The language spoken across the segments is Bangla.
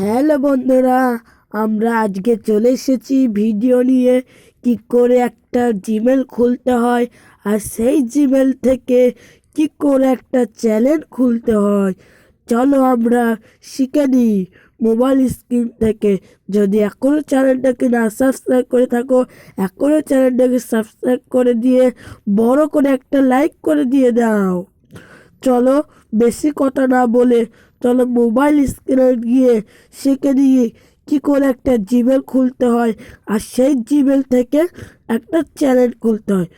হ্যালো বন্ধুরা, আমরা আজকে চলে এসেছি ভিডিও নিয়ে কি করে একটা জিমেল খুলতে হয় আর সেই জিমেল থেকে কি করে একটা চ্যানেল খুলতে হয়। চলো আমরা শিখে নিই মোবাইল স্ক্রিন থেকে। যদি এখনও চ্যানেলটাকে না সাবস্ক্রাইব করে থাকো, এখনও চ্যানেলটাকে সাবস্ক্রাইব করে দিয়ে বড় করে একটা লাইক করে দিয়ে দাও। চলো বেশি কথা না বলে চলো মোবাইল স্ক্রিনে গিয়ে শিখে নিয়ে কী করে একটা জিমেল খুলতে হয় আর সেই জিমেল থেকে একটা চ্যানেল খুলতে হয়।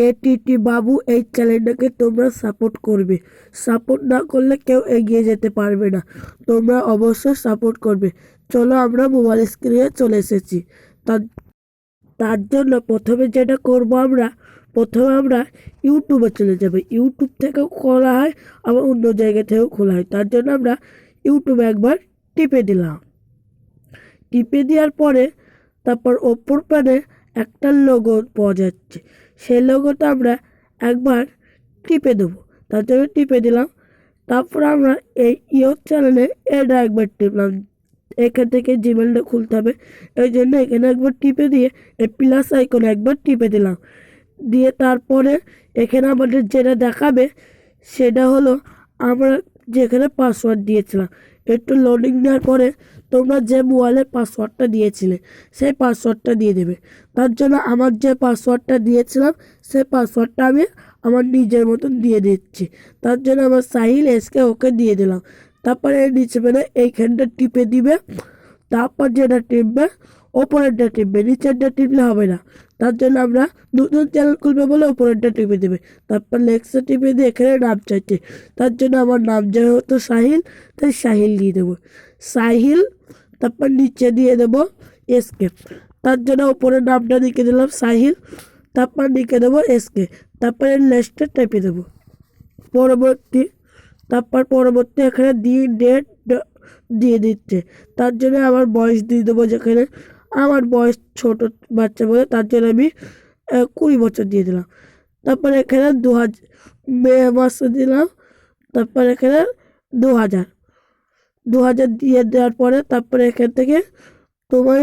এটিটি বাবু এই চ্যানেলটাকে তোমরা সাপোর্ট করবে, সাপোর্ট না করলে কেউ এগিয়ে যেতে পারবে না। তোমরা অবশ্যই সাপোর্ট করবে। চলো আমরা মোবাইল স্ক্রিনে চলে এসেছি। তার তার জন্য প্রথমে যেটা করব প্রথমে আমরা ইউটিউবে চলে যাব। ইউটিউব থেকেও খোলা হয়, আবার অন্য জায়গা থেকেও খোলা হয়। তার জন্য আমরা ইউটিউবে একবার টিপে দিলাম। টিপে দেওয়ার পরে তারপর ওপর প্যানে একটা লোগো পাওয়া যাচ্ছে, সেই লোগোটা আমরা একবার টিপে দেবো। তার জন্য টিপে দিলাম। তারপর আমরা এই চ্যানেলে এটা একবার টিপলাম। এখান থেকে জিমেলটা খুলতে হবে, এই জন্য এখানে একবার টিপে দিয়ে এই প্লাস আইকনে একবার টিপে দিলাম। দিয়ে তারপরে এখানে আমাদের যেটা দেখাবে সেটা হলো আমরা যেখানে পাসওয়ার্ড দিয়েছিলাম। একটু লোডিং নেওয়ার পরে তোমরা যে মোবাইলের পাসওয়ার্ডটা দিয়েছিলে সেই পাসওয়ার্ডটা দিয়ে দেবে। তার জন্য আমার যে পাসওয়ার্ডটা দিয়েছিলাম সেই পাসওয়ার্ডটা আমি আমার নিজের মতন দিয়ে দিচ্ছি। তার জন্য আমার সাহিল এসকে ওকে দিয়ে দিলাম। তারপরে নিচে মানে এইখানটা টিপে দিবে। তারপর যেটা টিপবে ওপরেরটা টিপবে, নিচেরটা টিপলে হবে না। তার জন্য আমরা নতুন চ্যানেল খুলবে বলে ওপরেরটা টিপে দেবে। তারপর লেক্সে টিপে দিয়ে এখানে নাম চাইছে, তার জন্য আমার নাম যেহেতু সাহিল তাই সাহিল দিয়ে দেবো সাহিল। তারপর নিচে দিয়ে দেবো এসকে, তার জন্য ওপরের নামটা লিখে দিলাম সাহিল। তারপর লিখে দেবো এসকে, তারপরে লেস্টে টেপে দেবো পরবর্তী। তারপর পরবর্তী এখানে ডেট দিয়ে দিচ্ছে, তার জন্য আমার বয়স দিয়ে দেবো। যেখানে আমার বয়স ছোট বাচ্চা বলে তার জন্য আমি 20 বছর দিয়ে দিলাম। তারপর এখানে 2000 মে মাসে দিলাম। তারপর এখানে 2000 দিয়ে দেওয়ার পরে তারপরে এখান থেকে তোমার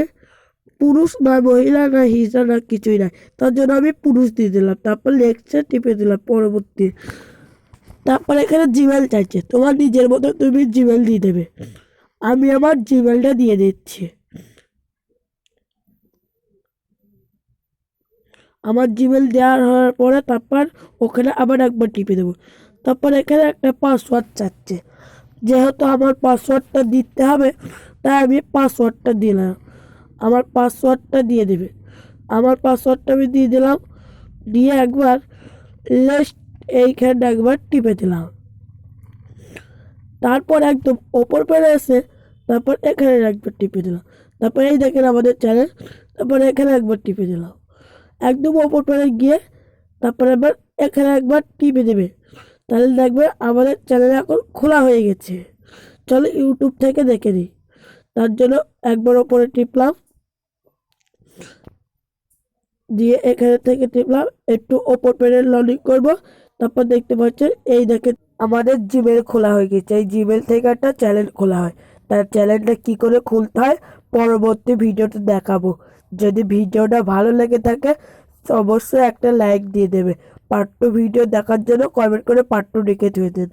পুরুষ না মহিলা না হিজড়া না কিছুই নাই, তার জন্য আমি পুরুষ দিয়ে দিলাম। তারপর লেকচার টিপে দিলাম পরবর্তী। তারপর এখানে জিমেল চাইছে, তোমার নিজের মতো তুমি জিমেল দিয়ে দেবে। আমি আমার জিমেলটা দিয়ে দিচ্ছি। আমার জিমেল দেওয়ার হওয়ার পরে তারপর ওখানে আবার একবার টিপে দেবো। তারপর এখানে একটা পাসওয়ার্ড চাচ্ছে, যেহেতু আমার পাসওয়ার্ডটা দিতে হবে তাই আমি পাসওয়ার্ডটা দিলাম। আমার পাসওয়ার্ডটা দিয়ে দেবে। আমার পাসওয়ার্ডটা আমি দিয়ে দিলাম। দিয়ে একবার লাস্ট এইখানটা একবার টিপে দিলাম। তারপর একদম ওপর পেরে এসে তারপর এখানে একবার টিপে দিলাম। তারপর এই দেখেন আমাদের চ্যানেল। তারপরে এখানে একবার টিপে দিলাম। একদম ওপর পেরে গিয়ে তারপরে আবার এখানে একবার টিপে দেবে, তাহলে দেখবে আমাদের চ্যানেল এখন খোলা হয়ে গেছে। চলো ইউটিউব থেকে দেখে নিই। তার জন্য একবার ওপরে টিপলাম, দিয়ে এখানে থেকে টিপলাম। একটু ওপর পেরে লডিং করবো। তারপর দেখতে পাচ্ছেন এই দেখে আমাদের জিমেল খোলা হয়ে গেছে। এই জিমেল থেকে একটা চ্যানেল খোলা হয়। তার চ্যানেলটা কি করে খুলতে হয় পরবর্তী ভিডিওতে দেখাবো। যদি ভিডিওটা ভালো লেগে থাকে অবশ্যই একটা লাইক দিয়ে দেবে। পার্ট 2 ভিডিও দেখার জন্য কমেন্ট করে পার্ট 2 লিখে ধুয়ে দেন।